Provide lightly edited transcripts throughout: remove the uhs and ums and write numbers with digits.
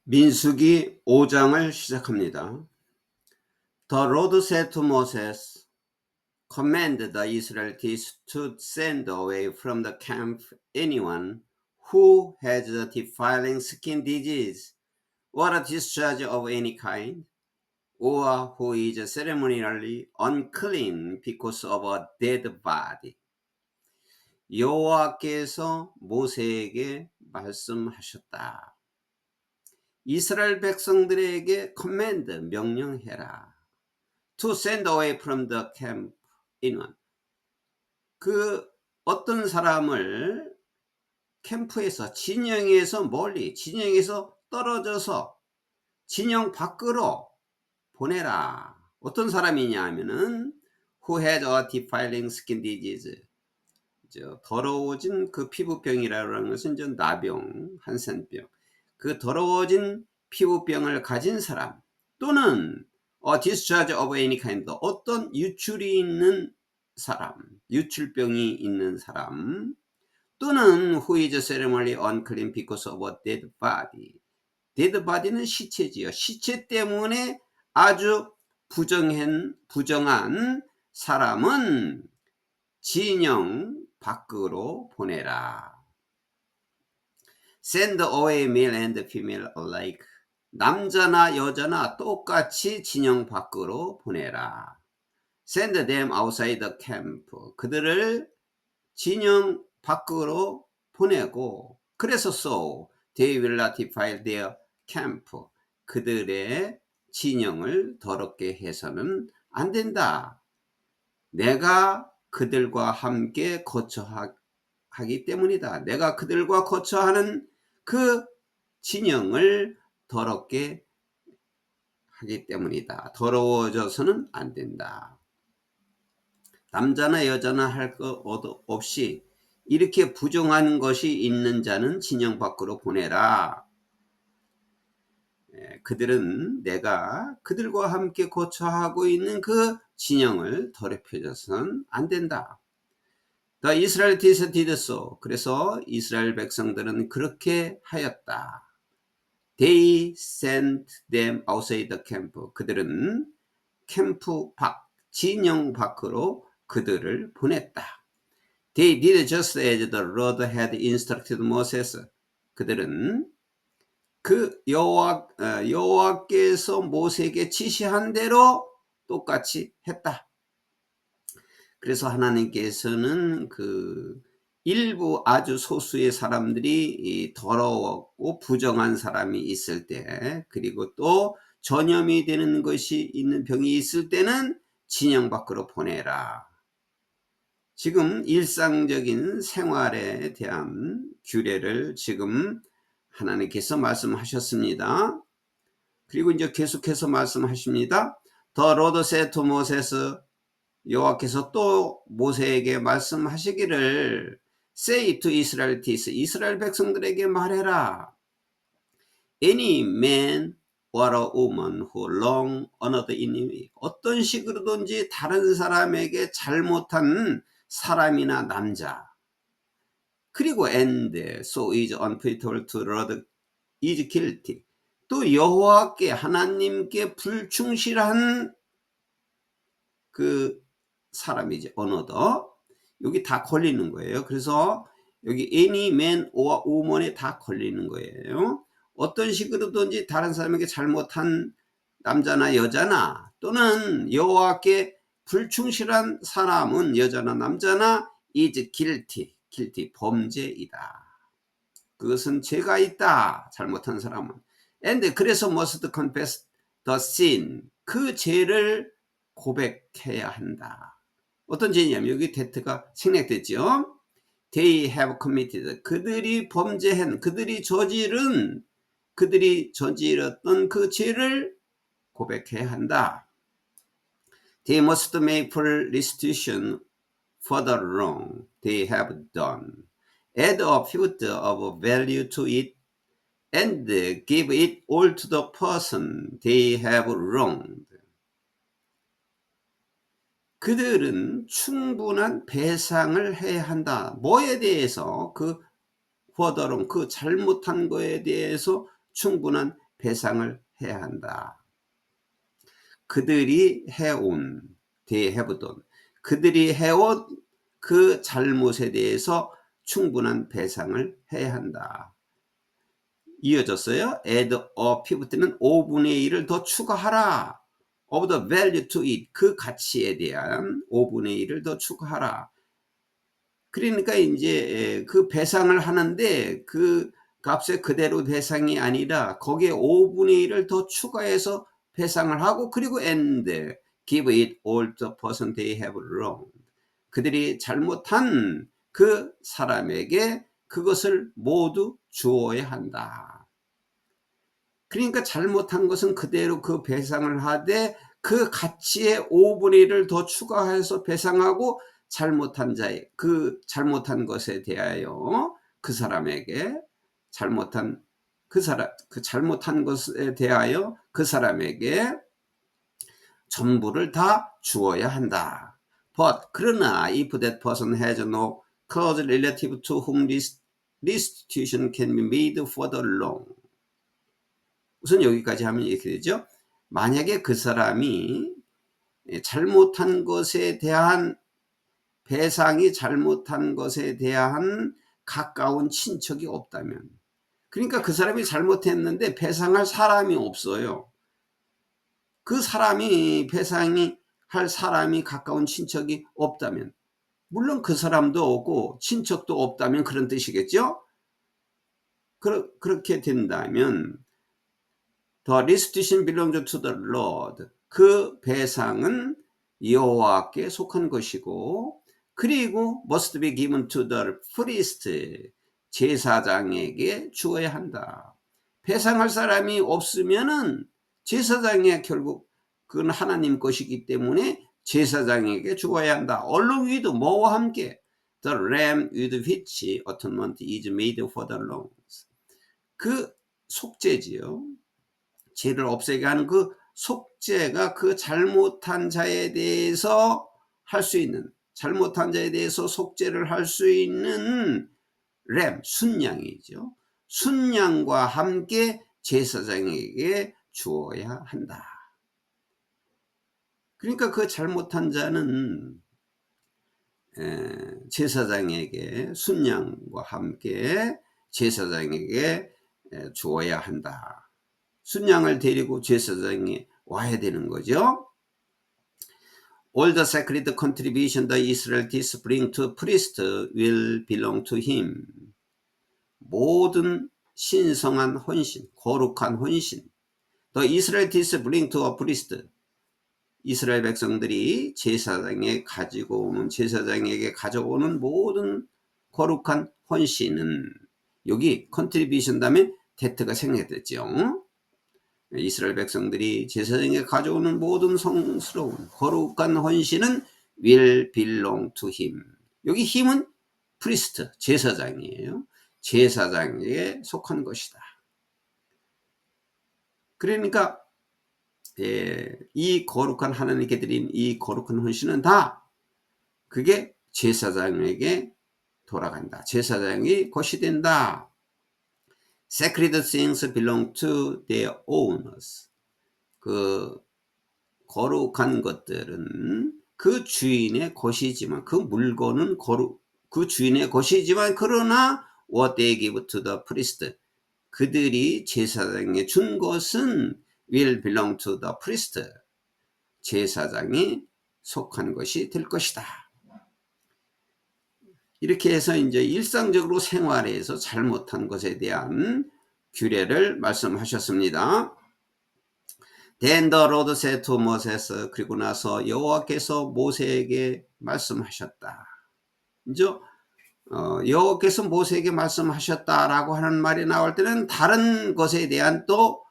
민수기 5장을 시작합니다. The Lord said to Moses, Command the Israelites to send away from the camp anyone who has a defiling skin disease or a discharge of any kind, or who is ceremonially unclean because of a dead body. 여호와께서 모세에게 말씀하셨다. 이스라엘 백성들에게 command, 명령해라. To send away from the camp anyone. 그 어떤 사람을 캠프에서, 진영에서 멀리, 진영에서 떨어져서 진영 밖으로 보내라. 어떤 사람이냐 하면은 who has a defiling skin disease. 더러워진 그 피부병이라고 하는 것은 이제 나병, 한센병. 그 더러워진 피부병을 가진 사람 또는 discharge of any kind, 어떤 유출이 있는 사람, 유출병이 있는 사람 또는 who is ceremonially unclean because of a dead body. dead body는 시체지요. 시체 때문에 아주 부정한 사람은 진영 밖으로 보내라. Send away male and female alike. 남자나 여자나 똑같이 진영 밖으로 보내라. Send them outside the camp. 그들을 진영 밖으로 보내고, 그래서 so they will not defile their camp. 그들의 진영을 더럽게 해서는 안 된다. 내가 그들과 함께 거처하기 때문이다. 내가 그들과 거처하는 그 진영을 더럽게 하기 때문이다. 더러워져서는 안 된다. 남자나 여자나 할 것 없이 이렇게 부정한 것이 있는 자는 진영 밖으로 보내라. 그들은 내가 그들과 함께 거처하고 있는 그 진영을 더럽혀져서는 안 된다. The Israelites did so. 그래서 이스라엘 백성들은 그렇게 하였다. They sent them outside the camp. 그들은 캠프 밖, 진영 밖으로 그들을 보냈다. They did just as the Lord had instructed Moses. 그들은 그 여호와께서 모세에게 지시한 대로 똑같이 했다. 그래서 하나님께서는 그 일부 아주 소수의 사람들이 더러웠고 부정한 사람이 있을 때, 그리고 또 전염이 되는 것이 있는 병이 있을 때는 진영 밖으로 보내라. 지금 일상적인 생활에 대한 규례를 지금 하나님께서 말씀하셨습니다. 그리고 이제 계속해서 말씀하십니다. The Lord said to Moses, 여호와께서 또 모세에게 말씀하시기를 Say to Israelites, 이스라엘 백성들에게 말해라. Any man or a woman who wrong another enemy. 어떤 식으로든지 다른 사람에게 잘못한 사람이나 남자. 그리고 and so is unfaithful to the Lord is guilty. 또 여호와께 하나님께 불충실한 그 사람이지, 언어도 여기 다 걸리는 거예요. 그래서 여기 any man or woman에 다 걸리는 거예요. 어떤 식으로든지 다른 사람에게 잘못한 남자나 여자나 또는 여호와께 불충실한 사람은 여자나 남자나 is guilty, 범죄이다. 그것은 죄가 있다. 잘못한 사람은. And 그래서 must confess the sin. 그 죄를 고백해야 한다. 어떤 죄냐면 여기 데트가 생략됐죠. They have committed. 그들이 범죄한, 그들이 저질렀던 그 죄를 고백해야 한다. They must make full restitution for the wrong they have done. Add a fifth of value to it and give it all to the person they have wronged. 그들은 충분한 배상을 해야 한다. 뭐에 대해서? 그 잘못한 거에 대해서 충분한 배상을 해야 한다. 그들이 해온, they have done. 그들이 해온 그 잘못에 대해서 충분한 배상을 해야 한다. 이어졌어요. add a 피부트는 5분의 1을 더 추가하라. of the value to it. 그 가치에 대한 5분의 1을 더 추가하라. 그러니까 이제 그 배상을 하는데 그 값에 그대로 배상이 아니라 거기에 5분의 1을 더 추가해서 배상을 하고 그리고 and give it all the person they have wronged. 그들이 잘못한 그 사람에게 그것을 모두 주어야 한다. 그러니까 잘못한 것은 그대로 그 배상을 하되 그 가치의 5분의 1을 더 추가해서 배상하고 잘못한 자의 그 잘못한 것에 대하여 그 사람에게 잘못한 것에 대하여 그 사람에게 전부를 다 주어야 한다. But 그러나 if that person has no close relative to whom restitution can be made for the wrong. 우선 여기까지 하면 이렇게 되죠. 만약에 그 사람이 잘못한 것에 대한 배상이 잘못한 것에 대한 가까운 친척이 없다면, 그러니까 그 사람이 잘못했는데 배상할 사람이 없어요. 그 사람이 배상이 할 사람이 가까운 친척이 없다면, 물론 그 사람도 없고 친척도 없다면 그런 뜻이겠죠. 그렇게 된다면 The restitution belongs to the Lord. 그 배상은 여호와께 속한 것이고 그리고 must be given to the priest. 제사장에게 주어야 한다. 배상할 사람이 없으면은 제사장이 결국 그건 하나님 것이기 때문에 제사장에게 주어야 한다. along with 뭐와 함께 the lamb with which atonement is made for the wrongs. 그 속죄지요. 죄를 없애게 하는 그 속죄가 그 잘못한 자에 대해서 할 수 있는, 잘못한 자에 대해서 속죄를 할 수 있는 램, 순양이죠. 순양과 함께 제사장에게 주어야 한다. 그러니까 그 잘못한 자는 제사장에게 순양과 함께 제사장에게 주어야 한다. 순양을 데리고 제사장에 와야 되는 거죠. All the sacred contribution the Israelites bring to priest will belong to him. 모든 신성한 헌신, 거룩한 헌신. The Israelites bring to a priest. 이스라엘 백성들이 제사장에 제사장에게 가져오는 모든 거룩한 헌신은 여기 contribution 다음에 that가 생략됐죠. 이스라엘 백성들이 제사장에 가져오는 모든 성스러운 거룩한 헌신은 will belong to him. 여기 힘은 priest, 제사장이에요. 제사장에게 속한 것이다. 그러니까 이 거룩한 하나님께 드린 이 거룩한 헌신은 다 그게 제사장에게 돌아간다. 제사장이 것이 된다. Sacred things belong to their owners. 그 거룩한 것들은 그 주인의 것이지만 그 물건은 그 주인의 것이지만 그러나 what they give to the priest. 그들이 제사장에 준 것은 will belong to the priest. 제사장이 속한 것이 될 것이다. 이렇게 해서 이제 일상적으로 생활에서 잘못한 것에 대한 규례를 말씀하셨습니다. Then the Lord said to Moses. 그리고 나서 여호와께서 모세에게 말씀하셨다. 이제 여호와께서 모세에게 말씀하셨다라고 하는 말이 나올 때는 다른 것에 대한 또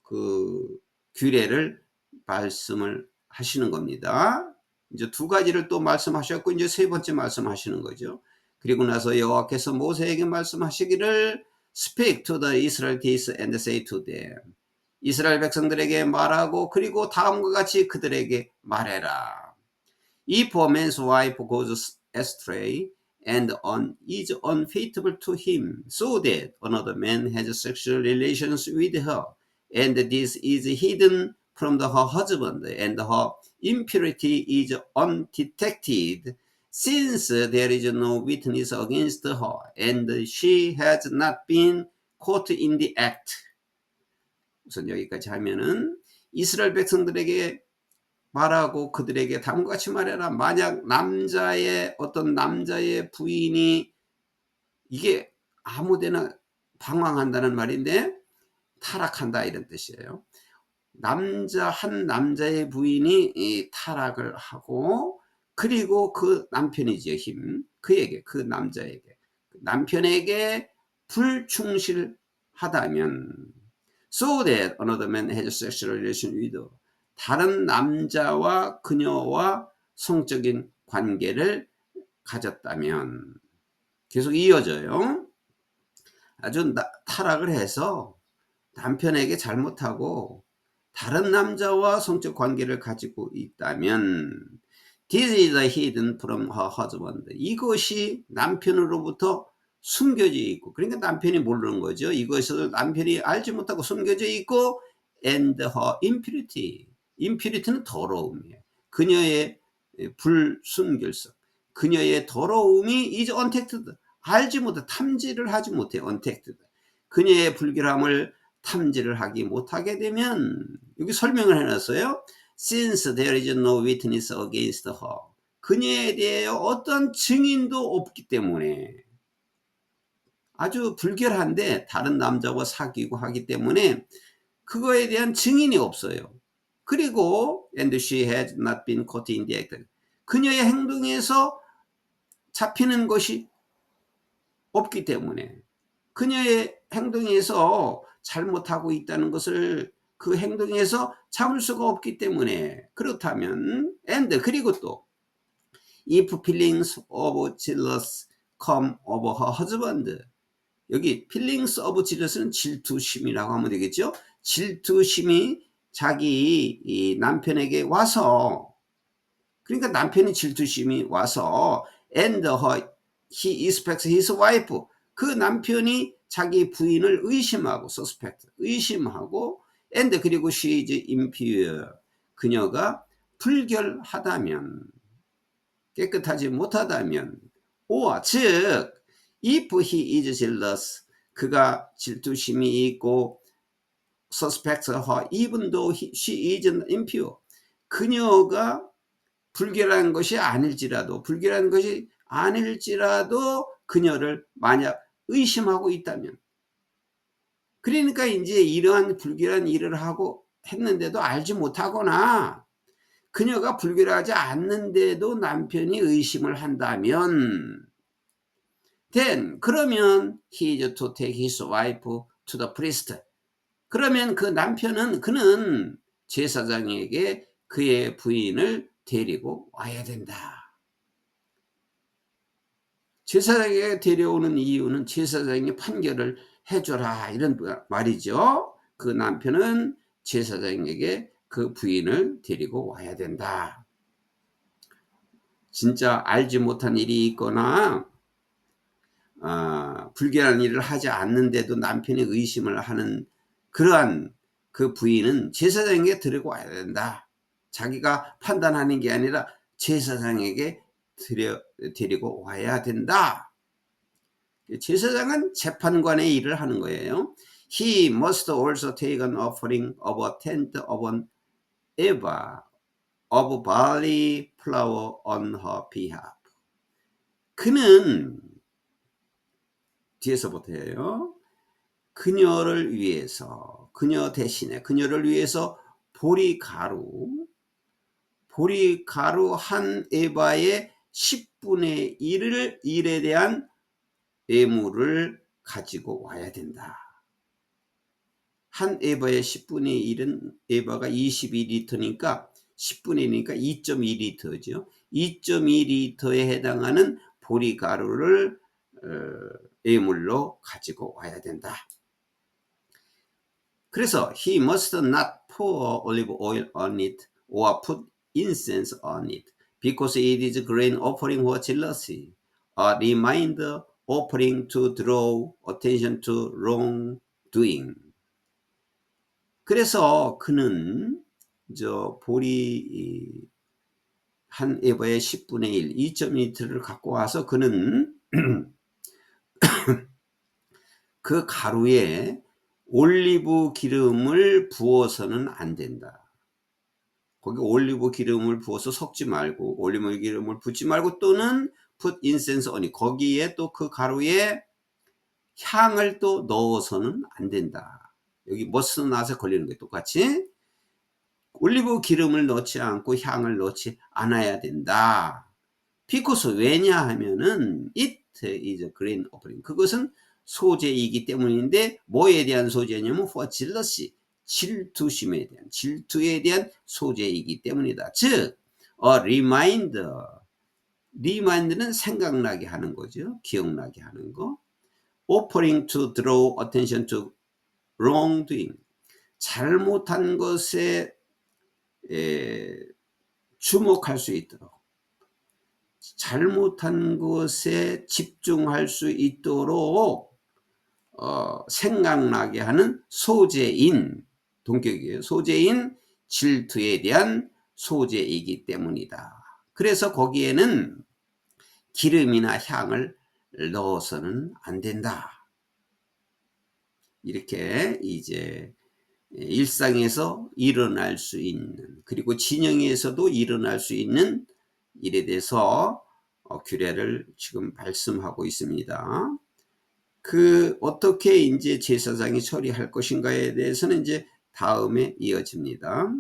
그 규례를 말씀을 하시는 겁니다. 이제 두 가지를 또 말씀하셨고 이제 세 번째 말씀하시는 거죠. 그리고 나서 여호와께서 모세에게 말씀하시기를 Speak to the Israelites and say to them. 이스라엘 백성들에게 말하고 그리고 다음과 같이 그들에게 말해라. If a man's wife goes astray and is unfaithful to him, so that another man has sexual relations with her, and this is hidden from her husband, and her impurity is undetected, since there is no witness against her, and she has not been caught in the act. 우선 여기까지 하면은 이스라엘 백성들에게 말하고 그들에게 다음과 같이 말해라. 만약 어떤 남자의 부인이, 이게 아무데나 방황한다는 말인데 타락한다 이런 뜻이에요. 한 남자의 부인이 타락을 하고, 그리고 그 남편이죠, 그 남편에게 불충실하다면, so that another man has sexual relation with her, 다른 남자와 그녀와 성적인 관계를 가졌다면, 계속 이어져요. 아주 타락을 해서 남편에게 잘못하고 다른 남자와 성적 관계를 가지고 있다면, this is hidden from her husband, 이것이 남편으로부터 숨겨져 있고, 그러니까 남편이 모르는 거죠. 이것을 남편이 알지 못하고 숨겨져 있고, and her impurity는 더러움이에요. 그녀의 불순결성, 그녀의 더러움이 is undetected, 알지 못해, 탐지를 하지 못해요. undetected, 그녀의 불결함을 탐지를 하기 못하게 되면, 여기 설명을 해놨어요. Since there is no witness against her, 그녀에 대해 어떤 증인도 없기 때문에, 아주 불결한데 다른 남자와 사귀고 하기 때문에 그거에 대한 증인이 없어요. 그리고 and she has not been caught in the act, 그녀의 행동에서 잡히는 것이 없기 때문에, 그녀의 행동에서 잘못하고 있다는 것을 그 행동에서 잡을 수가 없기 때문에, 그렇다면 and, 그리고 또 if feelings of jealousy come over her husband, 여기 feelings of jealous는 질투심이라고 하면 되겠죠. 질투심이 자기 이 남편에게 와서, 그러니까 남편이 질투심이 와서 and he expects his wife, 그 남편이 자기 부인을 의심하고, suspect, 의심하고, and 그리고 she is impure, 그녀가 불결하다면, 깨끗하지 못하다면, or 즉 if he is jealous, 그가 질투심이 있고, suspects her even though she is impure, 그녀가 불결한 것이 아닐지라도 그녀를 만약 의심하고 있다면, 그러니까 이제 이러한 불결한 일을 하고 했는데도 알지 못하거나, 그녀가 불결하지 않는데도 남편이 의심을 한다면, then 그러면 he is to take his wife to the priest, 그러면 그 남편은, 그는 제사장에게 그의 부인을 데리고 와야 된다. 제사장에게 데려오는 이유는 제사장이 판결을 해줘라 이런 말이죠. 그 남편은 제사장에게 그 부인을 데리고 와야 된다. 진짜 알지 못한 일이 있거나 불결한 일을 하지 않는데도 남편이 의심을 하는 그러한 그 부인은 제사장에게 데리고 와야 된다. 자기가 판단하는 게 아니라 제사장에게 데리고 와야 된다. 제사장은 재판관의 일을 하는 거예요. He must also take an offering of a tenth of an ephah of barley flour on her behalf. 그는, 뒤에서부터 해요. 그녀를 위해서, 그녀 대신에 그녀를 위해서 보리가루 한 에바의 10분의 1에 대한 예물을 가지고 와야 된다. 한 에바의 10분의 1은 에바가 22리터니까 10분의 1이니까 2.2리터죠. 2.2리터에 해당하는 보리가루를 예물로 가지고 와야 된다. 그래서 he must not pour olive oil on it or put incense on it, because it is grain offering for jealousy, a reminder offering to draw attention to wrongdoing. 그래서 그는 볼이 한 에버의 10분의 1, 2.2리터를 갖고 와서 그는 그 가루에 올리브 기름을 부어서는 안 된다. 거기 올리브 기름을 부어서 섞지 말고, 올리브 기름을 붓지 말고, 또는 put incense only, 거기에 또 그 가루에 향을 또 넣어서는 안 된다. 여기 머스타드 낫에 걸리는 게 똑같이 올리브 기름을 넣지 않고 향을 넣지 않아야 된다. because 왜냐 하면은 it is a grain offering, 그것은 소재이기 때문인데, 뭐에 대한 소재냐면 for jealousy, 질투심에 대한, 질투에 대한 소재이기 때문이다. 즉 a reminder, 리마인드는 생각나게 하는 거죠. 기억나게 하는 거. offering to draw attention to wrongdoing, 잘못한 것에 주목할 수 있도록, 잘못한 것에 집중할 수 있도록 생각나게 하는 소재인, 동격이에요. 소재인 질투에 대한 소재이기 때문이다. 그래서 거기에는 기름이나 향을 넣어서는 안 된다. 이렇게 이제 일상에서 일어날 수 있는, 그리고 진영에서도 일어날 수 있는 일에 대해서 규례를 지금 말씀하고 있습니다. 어떻게 이제 제사장이 처리할 것인가에 대해서는 이제 다음에 이어집니다.